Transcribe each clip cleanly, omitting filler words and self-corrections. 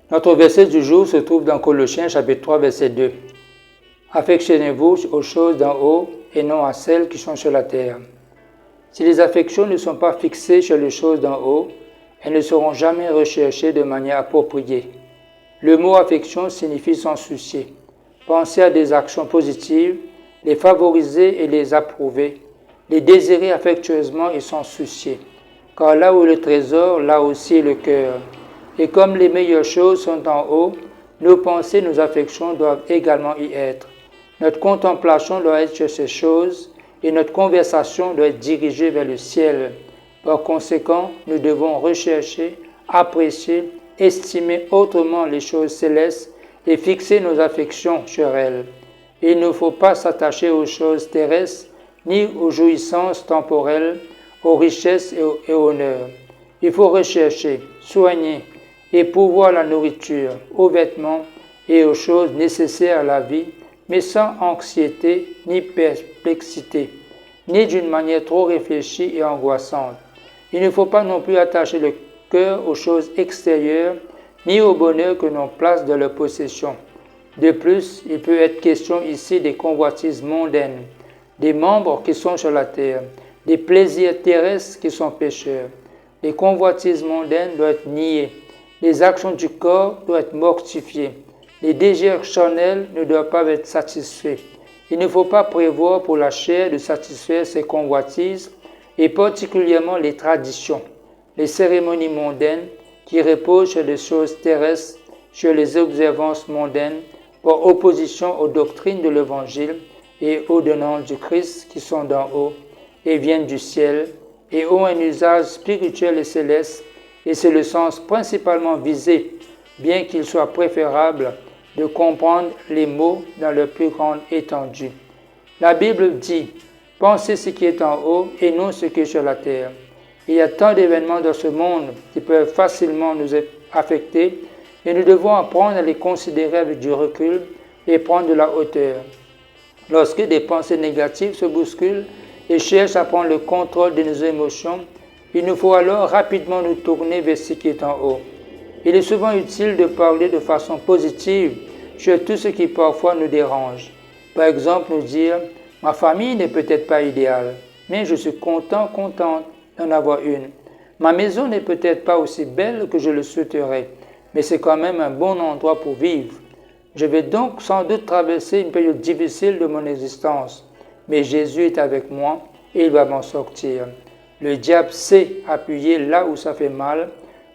Notre verset du jour se trouve dans Colossiens chapitre 3 verset 2. Affectionnez-vous aux choses d'en haut et non à celles qui sont sur la terre. Si les affections ne sont pas fixées sur les choses d'en haut, elles ne seront jamais recherchées de manière appropriée. Le mot affection signifie s'en soucier. Penser à des actions positives, les favoriser et les approuver, les désirer affectueusement et s'en soucier. Car là où est le trésor, là aussi est le cœur. Et comme les meilleures choses sont en haut, nos pensées, nos affections doivent également y être. Notre contemplation doit être sur ces choses et notre conversation doit être dirigée vers le ciel. Par conséquent, nous devons rechercher, apprécier, estimer autrement les choses célestes et fixer nos affections sur elles. Il ne faut pas s'attacher aux choses terrestres ni aux jouissances temporelles, aux richesses et aux honneurs. Il faut rechercher, soigner et pourvoir la nourriture, aux vêtements et aux choses nécessaires à la vie, mais sans anxiété ni perplexité, ni d'une manière trop réfléchie et angoissante. Il ne faut pas non plus attacher le cœur aux choses extérieures, ni au bonheur que l'on place dans leur possession. De plus, il peut être question ici des convoitises mondaines, des membres qui sont sur la terre, des plaisirs terrestres qui sont pécheurs. Les convoitises mondaines doivent être niées, les actions du corps doivent être mortifiées, les désirs charnels ne doivent pas être satisfaits. Il ne faut pas prévoir pour la chair de satisfaire ses convoitises, et particulièrement les traditions, les cérémonies mondaines qui reposent sur les choses terrestres, sur les observances mondaines, par opposition aux doctrines de l'Évangile et aux donnants du Christ qui sont d'en haut et viennent du ciel et ont un usage spirituel et céleste, et c'est le sens principalement visé, bien qu'il soit préférable de comprendre les mots dans leur plus grande étendue. La Bible dit « Pensez ce qui est en haut et non ce qui est sur la terre ». Il y a tant d'événements dans ce monde qui peuvent facilement nous affecter et nous devons apprendre à les considérer avec du recul et prendre de la hauteur. Lorsque des pensées négatives se bousculent et cherchent à prendre le contrôle de nos émotions, il nous faut alors rapidement nous tourner vers ce qui est en haut. Il est souvent utile de parler de façon positive sur tout ce qui parfois nous dérange. Par exemple, nous dire « Ma famille n'est peut-être pas idéale, mais je suis contente d'en avoir une. Ma maison n'est peut-être pas aussi belle que je le souhaiterais, mais c'est quand même un bon endroit pour vivre. Je vais donc sans doute traverser une période difficile de mon existence, mais Jésus est avec moi et il va m'en sortir. » Le diable sait appuyer là où ça fait mal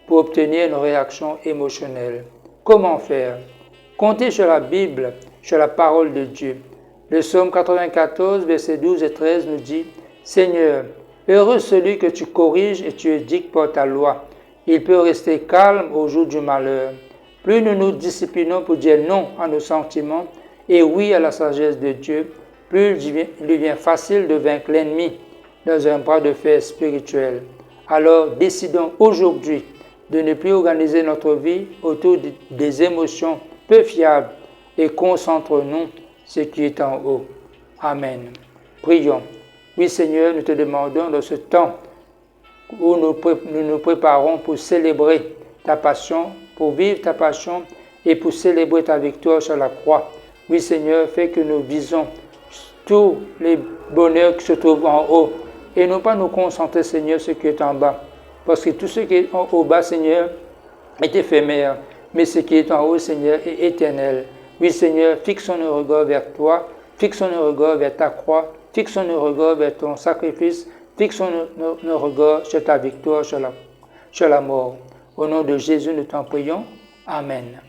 pour obtenir une réaction émotionnelle. Comment faire? Comptez sur la Bible, sur la parole de Dieu. Le psaume 94, versets 12 et 13 nous dit « Seigneur, heureux celui que tu corriges et tu édiques par ta loi. Il peut rester calme au jour du malheur. Plus nous nous disciplinons pour dire non à nos sentiments et oui à la sagesse de Dieu, plus il lui vient facile de vaincre l'ennemi dans un bras de fer spirituel. Alors décidons aujourd'hui de ne plus organiser notre vie autour des émotions peu fiables et concentrons-nous sur ce qui est en haut. Amen. Prions. Oui Seigneur, nous te demandons dans ce temps où nous nous préparons pour célébrer ta passion, pour vivre ta passion et pour célébrer ta victoire sur la croix. Oui Seigneur, fais que nous visons tous les bonheurs qui se trouvent en haut et non pas nous concentrer Seigneur sur ce qui est en bas. Parce que tout ce qui est au bas Seigneur est éphémère, mais ce qui est en haut Seigneur est éternel. Oui Seigneur, fixons nos regards vers toi, fixons nos regards vers ta croix, fixons nos regards vers ton sacrifice, fixons nos regards sur ta victoire, sur la mort. Au nom de Jésus, nous t'en prions. Amen.